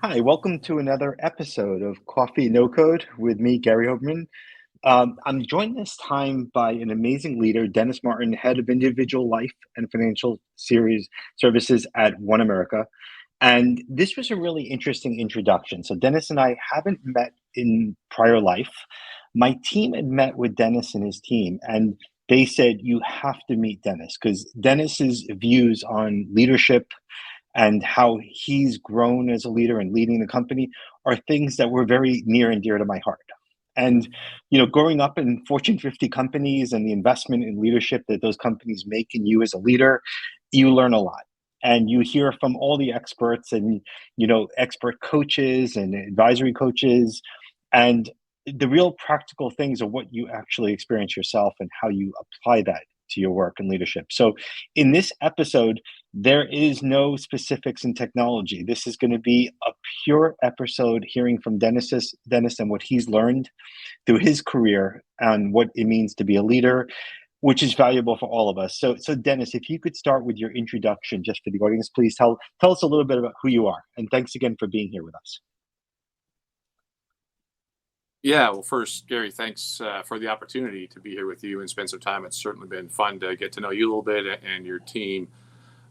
Hi, welcome to another episode of Coffee No Code with me, Gary Hoberman. I'm joined this time by an amazing leader, Dennis Martin, head of individual life and financial series services at OneAmerica. And this was a really interesting introduction. So, Dennis and I haven't met in prior life. My team had met with Dennis and his team, and they said, you have to meet Dennis because Dennis's views on leadership and how he's grown as a leader and leading the company are things that were very near and dear to my heart. And growing up in Fortune 50 companies and the investment in leadership that those companies make in you as a leader, you learn a lot. And you hear from all the experts and expert coaches and advisory coaches, and the real practical things are what you actually experience yourself and how you apply that to your work and leadership. So in this episode, there is no specifics in technology. This is going to be a pure episode hearing from Dennis and what he's learned through his career and what it means to be a leader, which is valuable for all of us. So Dennis, if you could start with your introduction just for the audience, please tell us a little bit about who you are. And thanks again for being here with us. Yeah, well, first, Gary, thanks for the opportunity to be here with you and spend some time. It's certainly been fun to get to know you a little bit and your team.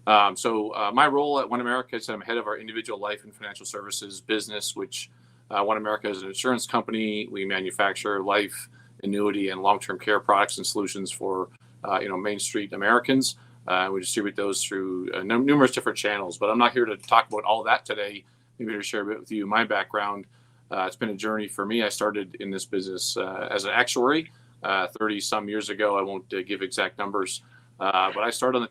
My role at OneAmerica is I'm head of our individual life and financial services business, which OneAmerica is an insurance company. We manufacture life, annuity, and long-term care products and solutions for Main Street Americans. We distribute those through numerous different channels. But I'm not here to talk about all that today. I'm here to share a bit with you my background. It's been a journey for me. I started in this business as an actuary 30 some years ago. I won't give exact numbers, but I started on the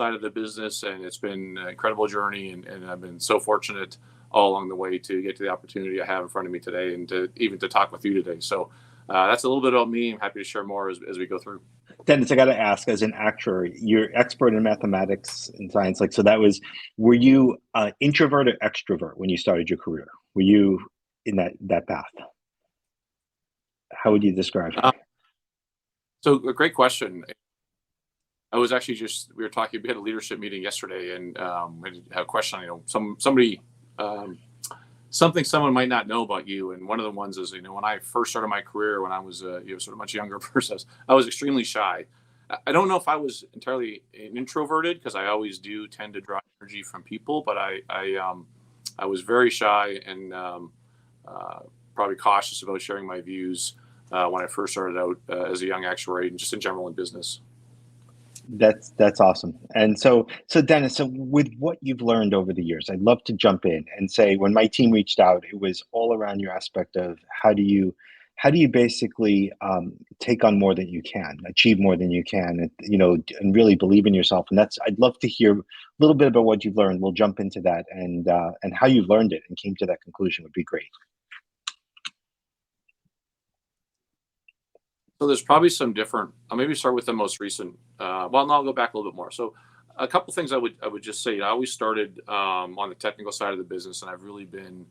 side of the business, and it's been an incredible journey. And I've been so fortunate all along the way to get to the opportunity I have in front of me today and to talk with you today. So that's a little bit about me. I'm happy to share more as we go through. Dennis, I got to ask, as an actuary, you're expert in mathematics and science. Were you introvert or extrovert when you started your career? Were you in that path? How would you describe it? So a great question. I was actually we had a leadership meeting yesterday, and we had a question on, something someone might not know about you. And one of the ones is, when I first started my career, when I was sort of much younger person, I was extremely shy. I don't know if I was entirely introverted, because I always do tend to draw energy from people, but I was very shy and probably cautious about sharing my views when I first started out as a young actuary and just in general in business. That's awesome. And so Dennis, with what you've learned over the years, I'd love to jump in and say, when my team reached out, it was all around your aspect of how do you basically take on more than you can, achieve more than you can, and really believe in yourself. And I'd love to hear a little bit about what you've learned. We'll jump into that, and how you learned it and came to that conclusion would be great. So there's probably some different. I'll maybe start with the most recent. No, I'll go back a little bit more. So a couple things I would just say. I always started on the technical side of the business, and I've really been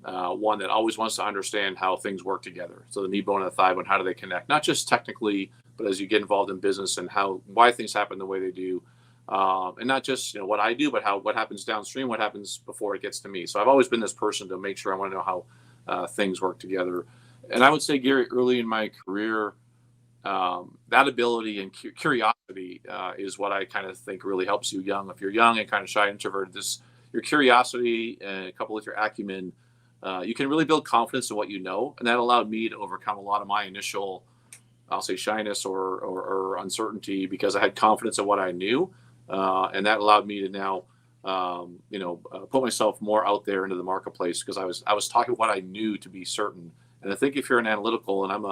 one that always wants to understand how things work together. So the knee bone and the thigh bone, how do they connect? Not just technically, but as you get involved in business and why things happen the way they do, and not just what I do, but what happens downstream, what happens before it gets to me. So I've always been this person to make sure I want to know how things work together. And I would say, Gary, early in my career, that ability and curiosity is what I kind of think really helps you young. If you're young and kind of shy, introverted, your curiosity and coupled with your acumen, you can really build confidence in what you know. And that allowed me to overcome a lot of my initial, I'll say, shyness or uncertainty, because I had confidence in what I knew. And that allowed me to now, put myself more out there into the marketplace, because I was talking what I knew to be certain. And I think if you're an analytical, and I'm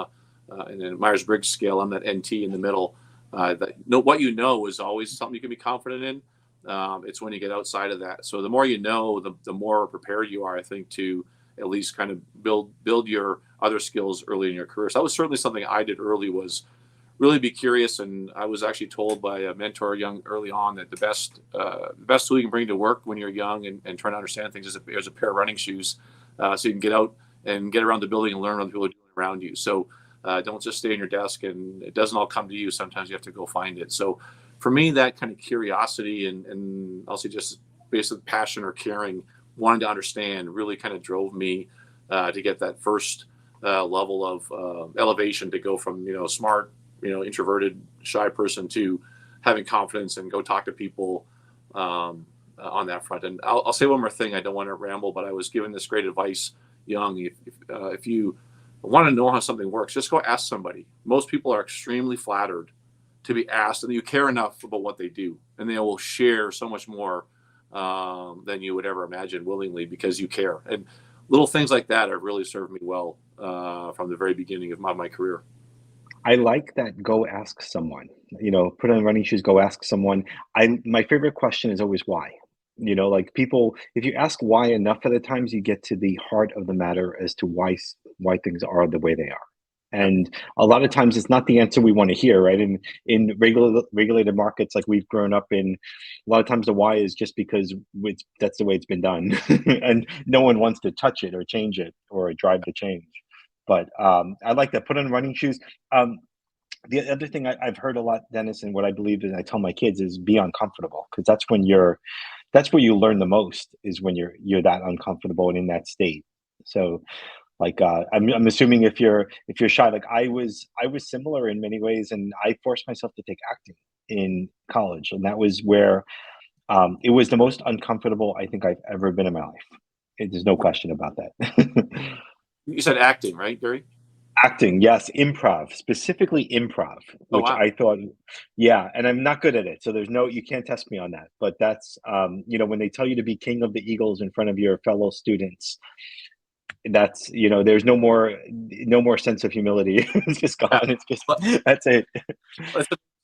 in a Myers-Briggs scale, I'm that NT in the middle. What you know is always something you can be confident in. It's when you get outside of that. So the more you know, the more prepared you are, I think, to at least kind of build your other skills early in your career. So that was certainly something I did early, was really be curious. And I was actually told by a mentor early on that the best tool you can bring to work when you're young and trying to understand things is a pair of running shoes, so you can get out and get around the building and learn what other people are doing around you. So don't just stay in your desk and it doesn't all come to you. Sometimes you have to go find it. So for me, that kind of curiosity and I'll say just basically passion or caring wanting to understand really kind of drove me to get that first level of elevation to go from, smart, introverted, shy person to having confidence and go talk to people on that front. And I'll say one more thing. I don't want to ramble, but I was given this great advice young. If you want to know how something works, just go ask somebody. Most people are extremely flattered to be asked, and you care enough about what they do, and they will share so much more than you would ever imagine willingly because you care. And little things like that have really served me well from the very beginning of my career. I like that. Go ask someone. Put on running shoes. Go ask someone. My favorite question is always why. Like people, if you ask why enough of the times, you get to the heart of the matter as to why things are the way they are. Yeah. And a lot of times, it's not the answer we want to hear, right? In regulated markets like we've grown up in, a lot of times the why is just because that's the way it's been done, and no one wants to touch it or change it or drive the change. But I like that. Put on running shoes. Um, the other thing I've heard a lot, Dennis, and what I believe and I tell my kids is be uncomfortable because that's where you learn the most is when you're that uncomfortable and in that state. So like I'm assuming if you're shy, like I was similar in many ways, and I forced myself to take acting in college, and that was where it was the most uncomfortable I think I've ever been in my life. There's no question about that. You said acting, right, Gary? Acting, yes, improv, specifically improv, Oh, which wow. I thought, yeah, and I'm not good at it. So you can't test me on that. But that's, when they tell you to be king of the Eagles in front of your fellow students, that's, there's no more sense of humility. It's just gone. Yeah. It's just, But, that's it.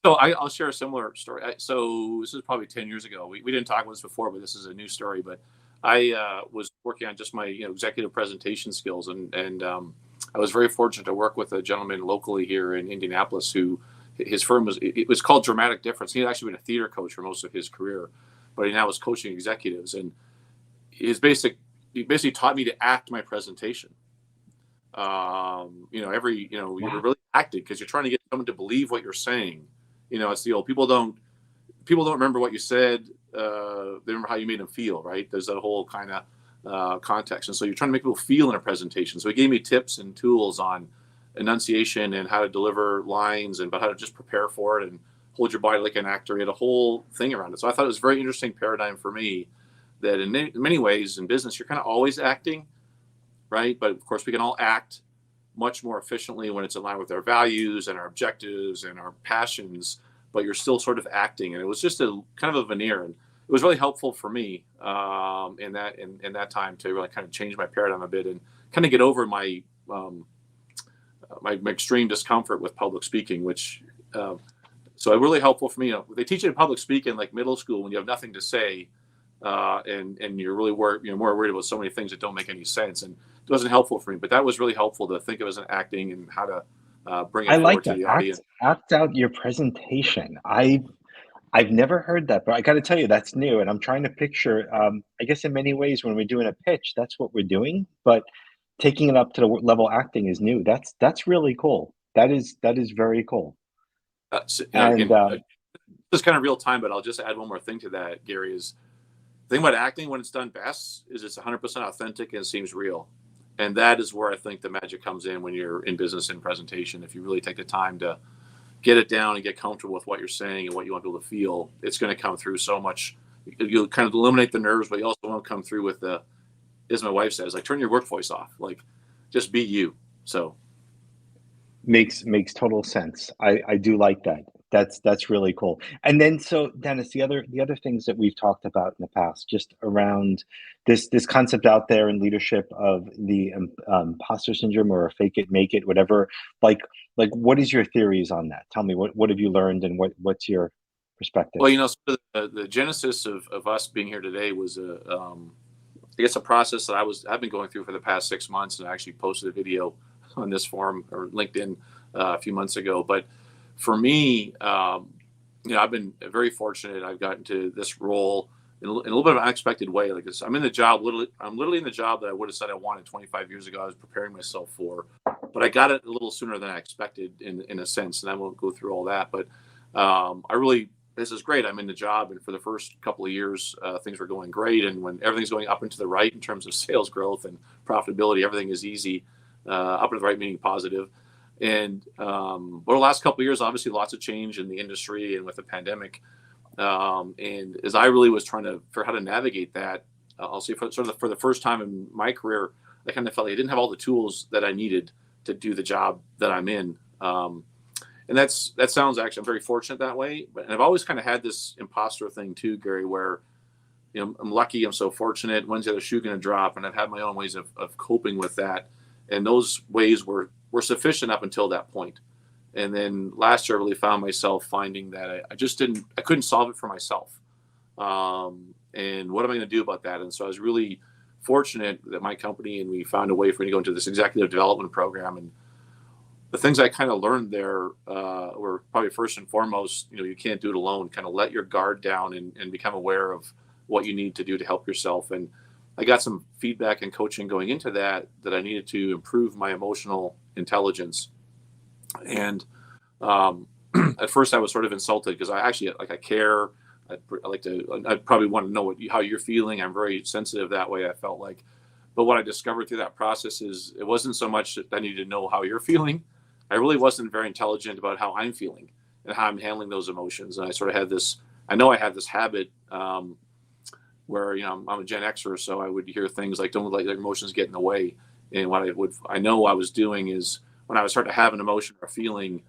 so I'll share a similar story. So this is probably 10 years ago. We didn't talk about this before, but this is a new story. But I was working on just my executive presentation skills, and I was very fortunate to work with a gentleman locally here in Indianapolis who his firm was called Dramatic Difference. He had actually been a theater coach for most of his career, but he now was coaching executives. And he basically taught me to act my presentation. You're Wow. really acting because you're trying to get someone to believe what you're saying. It's the old people don't remember what you said. They remember how you made them feel, right? There's that whole kind of context. And so you're trying to make people feel in a presentation. So he gave me tips and tools on enunciation and how to deliver lines and but how to just prepare for it and hold your body like an actor. He had a whole thing around it. So I thought it was a very interesting paradigm for me that in many ways in business, you're kind of always acting, right? But of course, we can all act much more efficiently when it's in line with our values and our objectives and our passions, but you're still sort of acting. And it was just a kind of a veneer. And it was really helpful for me in that time to really kind of change my paradigm a bit and kind of get over my extreme discomfort with public speaking, which so it really helpful for me. They teach you in public speaking like middle school when you have nothing to say, and you're really more worried about so many things that don't make any sense, and it wasn't helpful for me. But that was really helpful to think of as an acting and how to bring I it like forward to that. the Act audience. act out your presentation. I've never heard that, but I got to tell you, that's new. And I'm trying to picture, I guess in many ways, when we're doing a pitch, that's what we're doing. But taking it up to the level acting is new. That's really cool. That is very cool. And Again, just kind of real time, but I'll just add one more thing to that, Gary. Is the thing about acting when it's done best is it's 100% authentic and it seems real. And that is where I think the magic comes in when you're in business and presentation. If you really take the time to get it down and get comfortable with what you're saying and what you want people to feel, it's going to come through so much. You'll kind of eliminate the nerves, but you also won't come through with as my wife says, like turn your work voice off, like just be you. So makes total sense. I do like that. That's really cool. And then so Dennis, the other things that we've talked about in the past, just around this concept out there in leadership of the imposter syndrome or fake it, make it, whatever. Like like what is your theories on that? Tell me what have you learned and what's your perspective? well, sort of the genesis of us being here today was I guess a process that I've been going through for the past 6 months, and I actually posted a video on this forum or LinkedIn a few months ago. But for me, I've been very fortunate. I've gotten to this role in a little bit of an unexpected way. Like I'm in the job, I'm literally in the job that I would have said I wanted 25 years ago. I was preparing myself for, but I got it a little sooner than I expected in a sense. And I won't go through all that, but I really this is great. I'm in the job. And for the first couple of years, things were going great. And when everything's going up and to the right in terms of sales growth and profitability, everything is easy, up and to the right, meaning positive. And over the last couple of years, obviously lots of change in the industry and with the pandemic. And as I really was trying to figure out how to navigate that, I'll say for the first time in my career, I kind of felt like I didn't have all the tools that I needed to do the job that I'm in. And that sounds, actually, I'm very fortunate that way. But I've always kind of had this imposter thing too, Gary, where, I'm lucky, I'm so fortunate. When's the other shoe going to drop? And I've had my own ways of coping with that. And those ways were sufficient up until that point. And then last year, I really found myself finding that I couldn't solve it for myself. And what am I going to do about that? And so I was really fortunate that my company, and we found a way for me to go into this executive development program. And the things I kind of learned there were probably first and foremost, you can't do it alone. Kind of let your guard down and become aware of what you need to do to help yourself. And I got some feedback and coaching going into that I needed to improve my emotional intelligence. And at first I was sort of insulted because I care. I'd probably want to know how you're feeling. I'm very sensitive that way, I felt like. But what I discovered through that process is it wasn't so much that I needed to know how you're feeling. I really wasn't very intelligent about how I'm feeling and how I'm handling those emotions. And I sort of had this, I know I had this habit where, I'm a Gen Xer, so I would hear things like, don't let your emotions get in the way. And what I know I was doing is when I would start to have an emotion or a feeling,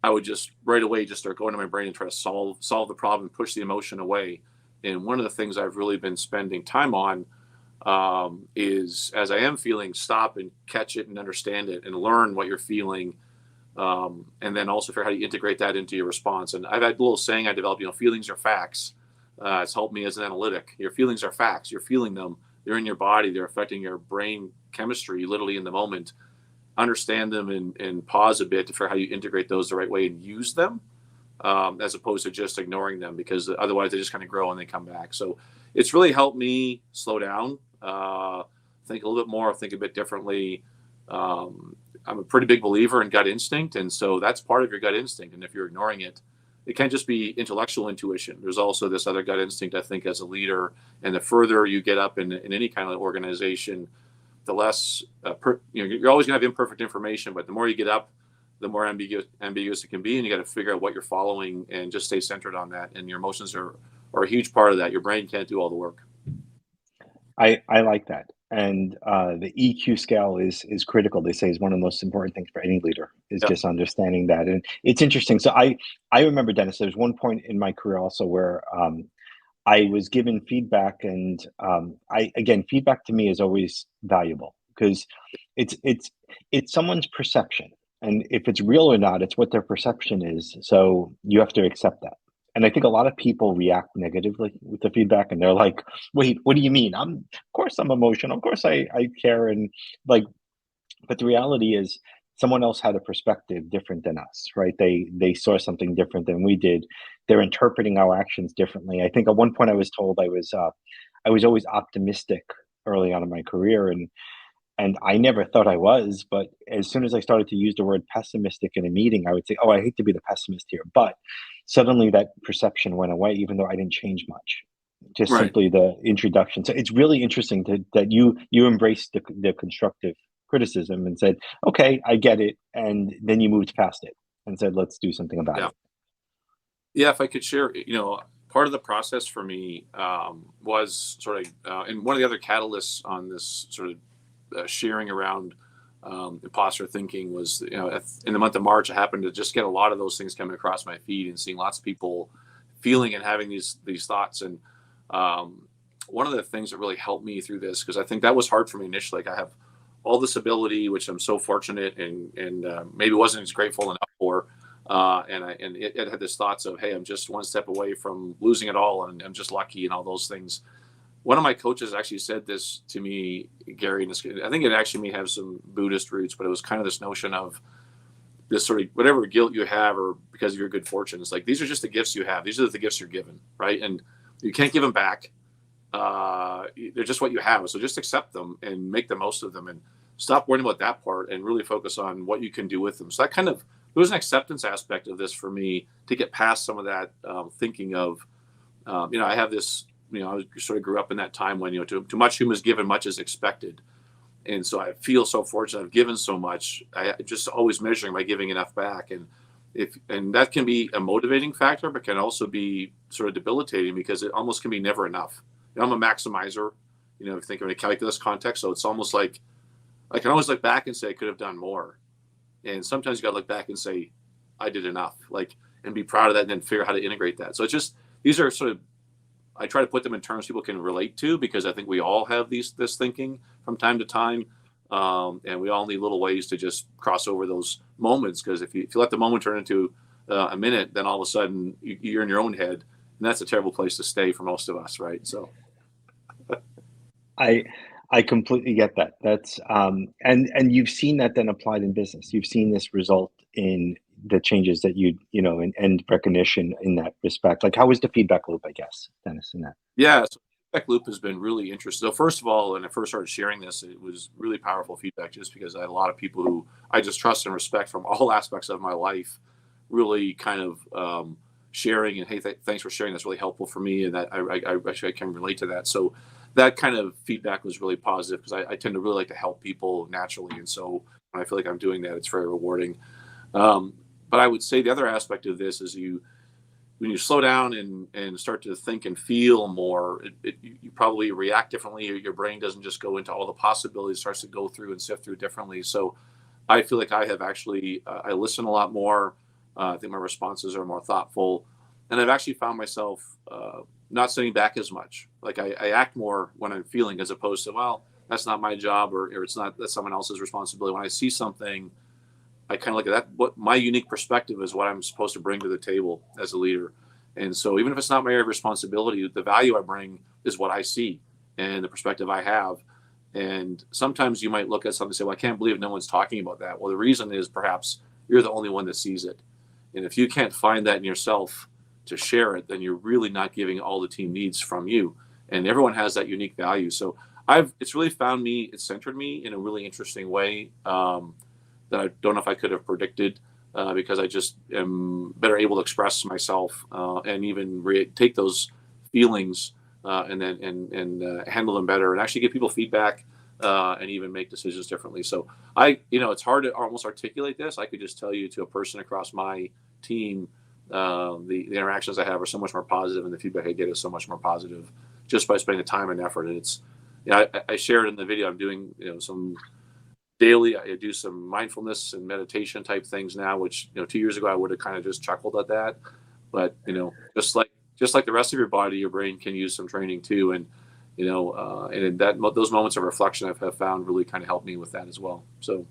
I would just right away just start going to my brain and try to solve the problem, push the emotion away. And one of the things I've really been spending time on is, as I am feeling, stop and catch it and understand it and learn what you're feeling. And then also figure out how you integrate that into your response. And I've had a little saying I developed, feelings are facts. It's helped me as an analytic. Your feelings are facts. You're feeling them. They're in your body. They're affecting your brain chemistry, literally in the moment. Understand them and pause a bit to figure out how you integrate those the right way and use them, as opposed to just ignoring them, because otherwise they just kind of grow and they come back. So it's really helped me slow down, think a little bit more, think a bit differently. I'm a pretty big believer in gut instinct. And so that's part of your gut instinct. And if you're ignoring it, it can't just be intellectual intuition. There's also this other gut instinct, I think, as a leader. And the further you get up in any kind of organization, the less, you're always going to have imperfect information, but the more you get up, the more ambiguous it can be. And you got to figure out what you're following and just stay centered on that. And your emotions are a huge part of that. Your brain can't do all the work. I like that. And the EQ scale is critical. They say is one of the most important things for any leader is just understanding that. And it's interesting. So I remember, Dennis, there was one point in my career also where I was given feedback, and feedback to me is always valuable because it's someone's perception, and if it's real or not, it's what their perception is. So you have to accept that. And I think a lot of people react negatively with the feedback, and they're like, "Wait, what do you mean? Of course I'm emotional. Of course I care." And like, but the reality is, someone else had a perspective different than us, right? They saw something different than we did. They're interpreting our actions differently. I think at one point I was told I was always optimistic early on in my career, and I never thought I was, but as soon as I started to use the word pessimistic in a meeting, I would say, "Oh, I hate to be the pessimist here." But suddenly that perception went away, even though I didn't change much. Just Right. simply the introduction. So it's really interesting that you embraced the constructive criticism and said, "Okay, I get it," and then you moved past it and said, "Let's do something about Yeah. it." Yeah. If I could share, part of the process for me was sort of, and one of the other catalysts on this sort of sharing around imposter thinking was, in the month of March, I happened to just get a lot of those things coming across my feed and seeing lots of people feeling and having these thoughts. And one of the things that really helped me through this, because I think that was hard for me initially. Like I have all this ability, which I'm so fortunate and maybe wasn't as grateful enough for. And it had this thoughts of, hey, I'm just one step away from losing it all, and I'm just lucky and all those things. One of my coaches actually said this to me, Gary, and I think it actually may have some Buddhist roots, but it was kind of this notion of this sort of whatever guilt you have or because of your good fortune. It's like, these are just the gifts you have. These are the gifts you're given, right? And you can't give them back. They're just what you have. So just accept them and make the most of them and stop worrying about that part and really focus on what you can do with them. So that kind of there was an acceptance aspect of this for me to get past some of that thinking of, I have this, I sort of grew up in that time when, too much whom is given, much is expected. And so I feel so fortunate. I've given so much. I just always measuring by giving enough back. And that can be a motivating factor, but can also be sort of debilitating because it almost can be never enough. I'm a maximizer, if you think in a calculus context. So it's almost like I can always look back and say I could have done more. And sometimes you got to look back and say, I did enough, and be proud of that and then figure out how to integrate that. So it's just, these are sort of, I try to put them in terms people can relate to, because I think we all have this thinking from time to time. And we all need little ways to just cross over those moments. Because if you let the moment turn into a minute, then all of a sudden you're in your own head, and that's a terrible place to stay for most of us. Right. So. I completely get that. That's and you've seen that then applied in business. You've seen this result in the changes that and recognition in that respect. Like, how was the feedback loop, I guess, Dennis, in that? Yeah, so feedback loop has been really interesting. So first of all, when I first started sharing this, it was really powerful feedback, just because I had a lot of people who I just trust and respect from all aspects of my life, really kind of sharing and, hey, thanks for sharing. That's really helpful for me, and that I actually I can relate to that. So that kind of feedback was really positive, because I tend to really like to help people naturally, and so when I feel like I'm doing that, it's very rewarding. But I would say the other aspect of this is when you slow down and start to think and feel more, you probably react differently. Your brain doesn't just go into all the possibilities, it starts to go through and sift through differently. So I feel like I have actually, I listen a lot more. I think my responses are more thoughtful. And I've actually found myself not sitting back as much. Like I act more when I'm feeling, as opposed to, well, that's not my job, or that's someone else's responsibility. When I see something, I kind of look at that. What my unique perspective is, what I'm supposed to bring to the table as a leader. And so even if it's not my area of responsibility, the value I bring is what I see and the perspective I have. And sometimes you might look at something and say, well, I can't believe no one's talking about that. Well, the reason is perhaps you're the only one that sees it. And if you can't find that in yourself to share it, then you're really not giving all the team needs from you. And everyone has that unique value. So it's really it's centered me in a really interesting way. That I don't know if I could have predicted, because I just am better able to express myself and even take those feelings and then handle them better, and actually give people feedback and even make decisions differently. So it's hard to almost articulate this. I could just tell you, to a person across my team, the interactions I have are so much more positive, and the feedback I get is so much more positive just by spending the time and effort. And it's, I shared in the video, I'm doing some daily. I do some mindfulness and meditation type things now, which 2 years ago I would have kind of just chuckled at that. But just like the rest of your body, your brain can use some training too. And and those moments of reflection have found really kind of helped me with that as well. So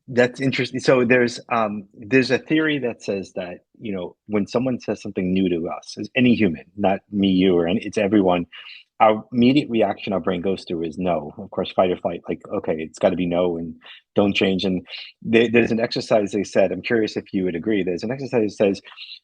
That's interesting. So there's a theory that says that when someone says something new to us, as any human, not me, you, or it's everyone, our immediate reaction our brain goes through is no. Of course, fight or flight. Like, okay, it's got to be no, and don't change. And there's an exercise they said. I'm curious if you would agree. There's an exercise that says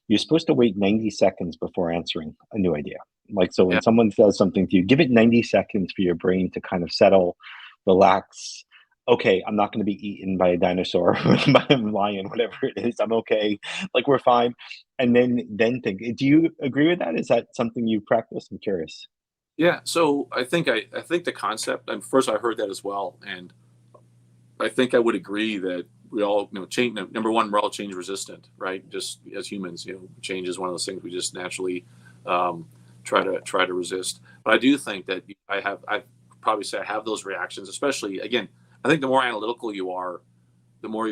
you're supposed to wait 90 seconds before answering a new idea. Like, so when yeah, someone says something to you, give it 90 seconds for your brain to kind of settle, relax. Okay, I'm not going to be eaten by a dinosaur, by a lion, whatever it is. I'm okay. Like, we're fine. And then think. Do you agree with that? Is that something you practice? I'm curious. yeah. So I think the concept. And first, I heard that as well, and I think I would agree that we all change. Number one, we're all change resistant, right? Just as humans, change is one of those things we just naturally try to resist. But I do think that I probably say I have those reactions, especially, again, I think the more analytical you are, the more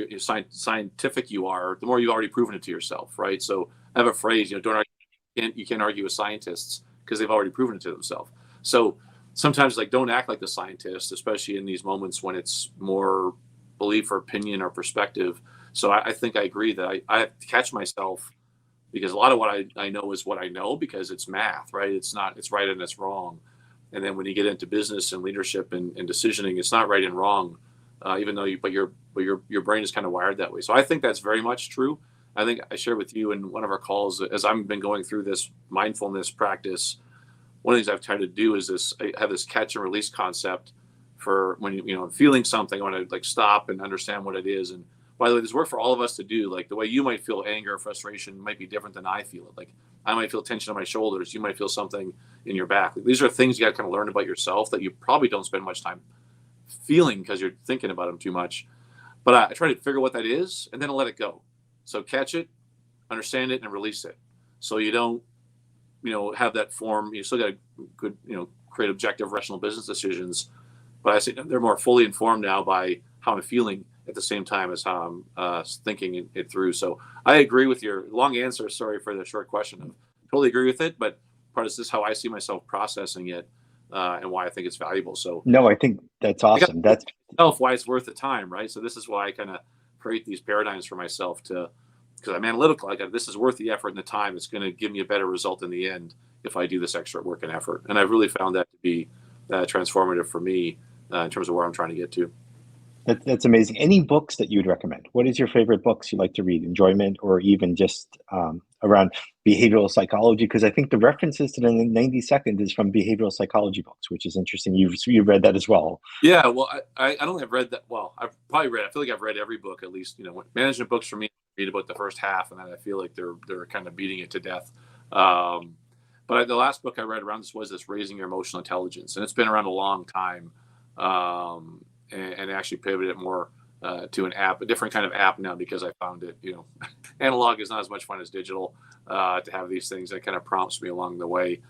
scientific you are, the more you've already proven it to yourself, right? So I have a phrase, don't argue, you can't argue with scientists because they've already proven it to themselves. So sometimes, don't act like the scientist, especially in these moments when it's more belief or opinion or perspective. So I think I agree that I have to catch myself, because a lot of what I know is what I know, because it's math, right? It's right and it's wrong. And then when you get into business and leadership and decisioning, it's not right and wrong, even though your brain is kind of wired that way. So I think that's very much true. I think I shared with you in one of our calls, as I've been going through this mindfulness practice, one of the things I've tried to do is I have this catch and release concept for when I'm feeling something. I want to stop and understand what it is. And by the way, there's work for all of us to do. Like the way you might feel anger or frustration might be different than I feel it. Like I might feel tension on my shoulders. You might feel something in your back. Like, these are things you got to kind of learn about yourself that you probably don't spend much time feeling because you're thinking about them too much. But I try to figure what that is and then let it go. So catch it, understand it, and release it. So you don't, have that form. You still got to good, create objective, rational business decisions. But I say they're more fully informed now by how I'm feeling at the same time as how I'm thinking it through. So I agree with your long answer. Sorry for the short question. I totally agree with it, but part of this is how I see myself processing it and why I think it's valuable. So No, I think that's I got awesome. That's myself why it's worth the time, right? So this is why I kind of create these paradigms for myself because I'm analytical. This is worth the effort and the time. It's going to give me a better result in the end if I do this extra work and effort. And I've really found that to be transformative for me in terms of where I'm trying to get to. that's amazing. Any books that you'd recommend? What is your favorite books you like to read? Enjoyment, or even just around behavioral psychology? Because I think the references to the 90 Seconds is from behavioral psychology books, which is interesting. You've read that as well. Yeah, well, I don't think I've read that. Well, I've probably read. I feel like I've read every book at least. Management books for me, I read about the first half, and then I feel like they're kind of beating it to death. But the last book I read around this was Raising Your Emotional Intelligence, and it's been around a long time, and actually pivoted more to an app, a different kind of app now because I found it. Analog is not as much fun as digital to have these things. That kind of prompts me along the way.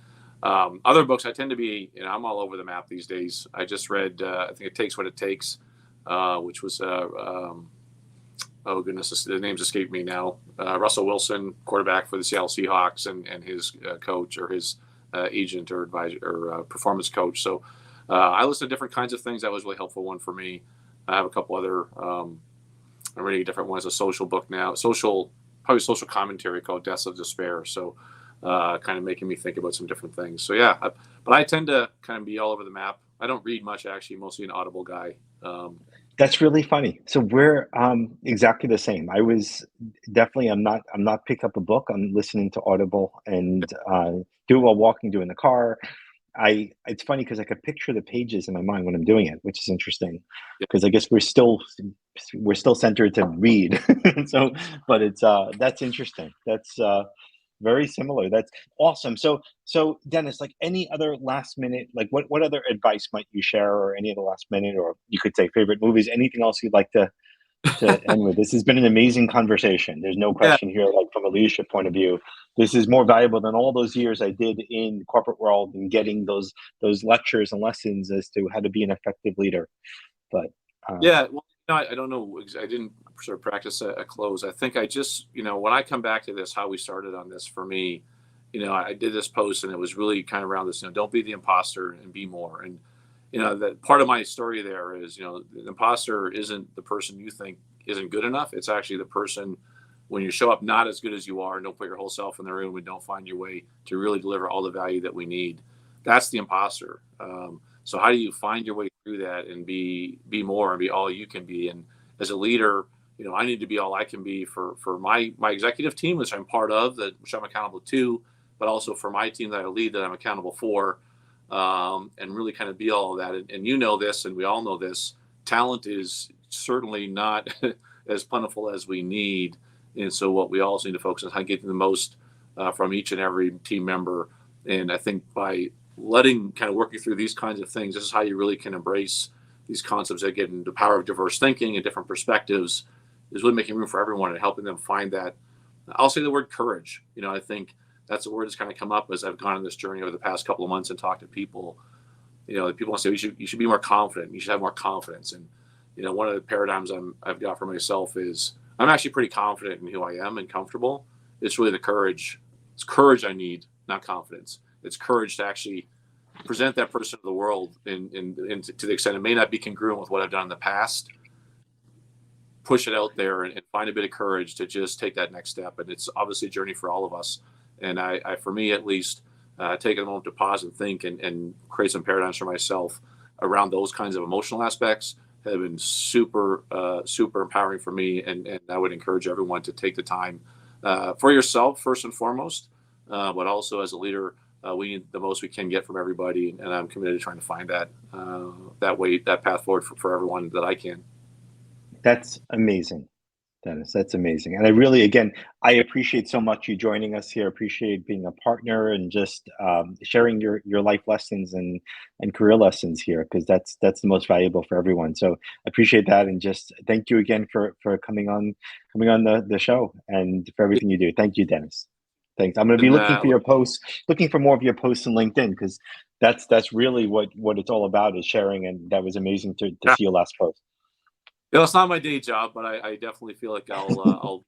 Other books, I tend to be, I'm all over the map these days. I just read, I think It Takes What It Takes, which was, oh goodness, the names escape me now. Russell Wilson, quarterback for the Seattle Seahawks, and his coach or his agent or advisor or performance coach. So I listen to different kinds of things. That was a really helpful one for me. I have a couple other, I'm reading a different one. It's a social book now, probably social commentary called Deaths of Despair. So kind of making me think about some different things. So yeah, but I tend to kind of be all over the map. I don't read much, actually, mostly an Audible guy. That's really funny. So we're exactly the same. I was definitely. I'm not pick up a book. I'm listening to Audible and do it while walking, do it in the car. It's funny because I could picture the pages in my mind when I'm doing it, which is interesting Yeah. because I guess we're still centered to read. So, but it's that's interesting. That's very similar. That's awesome. So Dennis, like any other last minute, like what other advice might you share, or any of the last minute, or you could say favorite movies, anything else you'd like to end with? This has been an amazing conversation. There's no Yeah. question here, like from a leadership point of view, this is more valuable than all those years I did in corporate world and getting those lectures and lessons as to how to be an effective leader. But Yeah. Well, I don't know. I didn't sort of practice a close. I think I just, when I come back to this, how we started on this for me, I did this post and it was really kind of around this, don't be the imposter and be more. And, that part of my story there is, the imposter isn't the person you think isn't good enough. It's actually the person when you show up not as good as you are and don't put your whole self in the room and don't find your way to really deliver all the value that we need. That's the imposter. So how do you find your way through that and be more and be all you can be? And as a leader, I need to be all I can be for my executive team, which I'm part of, which I'm accountable to, but also for my team that I lead that I'm accountable for, and really kind of be all of that. And this, and we all know this, talent is certainly not as plentiful as we need. And so what we also need to focus on how getting the most from each and every team member. And I think by kind of working through these kinds of things, this is how you really can embrace these concepts that get into the power of diverse thinking and different perspectives, is really making room for everyone and helping them find that. I'll say the word courage. I think that's a word that's kind of come up as I've gone on this journey over the past couple of months and talked to people. People want to say you should be more confident. You should have more confidence. And one of the paradigms I've got for myself is I'm actually pretty confident in who I am and comfortable. It's really the courage. It's courage I need, not confidence. It's courage to actually present that person to the world and to the extent it may not be congruent with what I've done in the past, push it out there and find a bit of courage to just take that next step. And it's obviously a journey for all of us. And I for me at least, taking a moment to pause and think and create some paradigms for myself around those kinds of emotional aspects have been super, super empowering for me. And I would encourage everyone to take the time for yourself, first and foremost, but also as a leader, we need the most we can get from everybody, and I'm committed to trying to find that path forward for everyone that I can. that's amazing. Dennis, that's amazing. And I really, again, I appreciate so much you joining us here. Appreciate being a partner and just sharing your life lessons and career lessons here, because that's the most valuable for everyone. So I appreciate that, and just thank you again for coming on the show and for everything you do. Thank you, Dennis. Thanks. I'm going to be And looking for your posts, looking for more of your posts in LinkedIn, because that's really what it's all about, is sharing. And that was amazing to yeah, see your last post. it's not my day job, but I definitely feel like I'll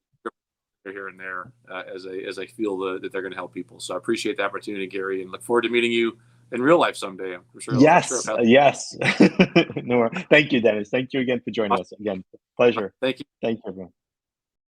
here and there as I feel that they're going to help people. So I appreciate the opportunity, Gary, and look forward to meeting you in real life someday. I'm sure Yes, I've had. yes. No, thank you, Dennis. Thank you again for joining Awesome. us. Again, pleasure. Thank you. Thank you, everyone.